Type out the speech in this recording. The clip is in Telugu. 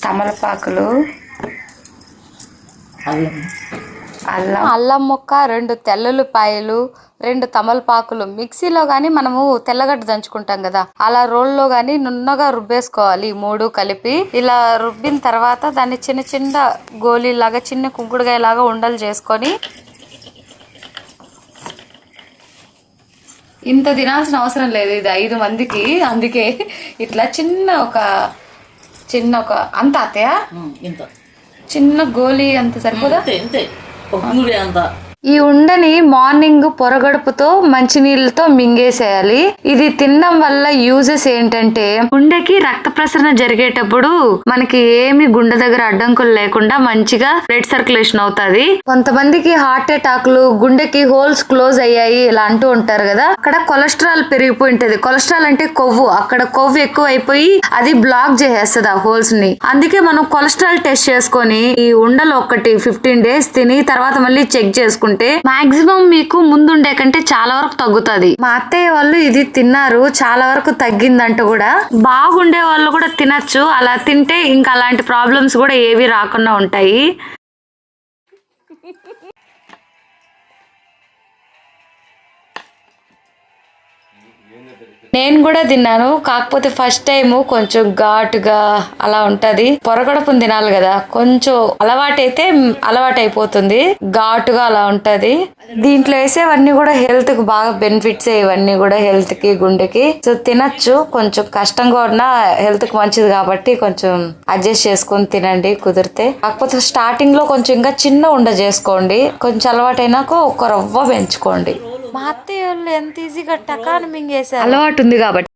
తమలపాకులు, అల్లం ముక్క, 2 తెల్లుల్లిపాయలు, 2 తమలపాకులు. మిక్సీలో కానీ మనము తెల్లగడ్డ దంచుకుంటాం కదా, అలా రోల్లో కానీ నున్నగా రుబ్బేసుకోవాలి. 3 కలిపి ఇలా రుబ్బిన తర్వాత దాన్ని చిన్న చిన్న గోళీలాగా, చిన్న కుంకుడుగాయ లాగా ఉండలు చేసుకొని, ఇంత తినాల్సిన అవసరం లేదు, ఇది 5 మందికి. అందుకే ఇట్లా చిన్న ఒక అంత అత్తయ్య చిన్న గోళీ అంత సరిపోదా? ఈ ఉండని మార్నింగ్ పొరగడుపుతో మంచినీళ్ళతో మింగేసేయాలి. ఇది తినడం వల్ల యూజెస్ ఏంటంటే, గుండెకి రక్త ప్రసరణ జరిగేటప్పుడు మనకి ఏమి గుండె దగ్గర అడ్డంకులు లేకుండా మంచిగా బ్లడ్ సర్క్యులేషన్ అవుతుంది. కొంతమందికి హార్ట్ అటాక్లు, గుండెకి హోల్స్ క్లోజ్ అయ్యాయి ఇలా అంటూ ఉంటారు కదా, అక్కడ కొలెస్ట్రాల్ పెరిగిపోయి ఉంటది. కొలెస్ట్రాల్ అంటే కొవ్వు, అక్కడ కొవ్వు ఎక్కువ అయిపోయి అది బ్లాక్ చేసేస్తుంది ఆ హోల్స్ ని. అందుకే మనం కొలెస్ట్రాల్ టెస్ట్ చేసుకొని ఈ ఉండలు 15 days తిని తర్వాత మళ్ళీ చెక్ చేసుకుంటే మాక్సిమం మీకు ముందుండే కంటే చాలా వరకు తగ్గుతుంది. మా అత్తయ్య వాళ్ళు ఇది తిన్నారు, చాలా వరకు తగ్గిందంట కూడా. బాగుండే వాళ్ళు కూడా తినచ్చు, అలా తింటే ఇంకా అలాంటి ప్రాబ్లమ్స్ కూడా ఏవి రాకుండా ఉంటాయి. నేను కూడా తిన్నాను, కాకపోతే ఫస్ట్ టైం కొంచెం ఘాటుగా అలా ఉంటది. పొరగడుపుని తినాలి కదా, కొంచెం అలవాటు అయిపోతుంది, ఘాటుగా అలా ఉంటది. దీంట్లో వేసేవన్నీ కూడా హెల్త్ కి బాగా బెనిఫిట్స్, ఇవన్నీ కూడా హెల్త్ కి, గుండెకి. సో తినచ్చు, కొంచెం కష్టంగా ఉన్నా హెల్త్ కి మంచిది కాబట్టి కొంచెం అడ్జస్ట్ చేసుకుని తినండి కుదిరితే. కాకపోతే స్టార్టింగ్ లో కొంచెం ఇంకా చిన్న ఉండ చేసుకోండి, కొంచెం అలవాటైనాక ఒక రవ్వ పెంచుకోండి. మా అత్తయ్య వాళ్ళు ఎంత ఈజీగా టకాని మింగేసారు, అలవాటు ఉంది కాబట్టి.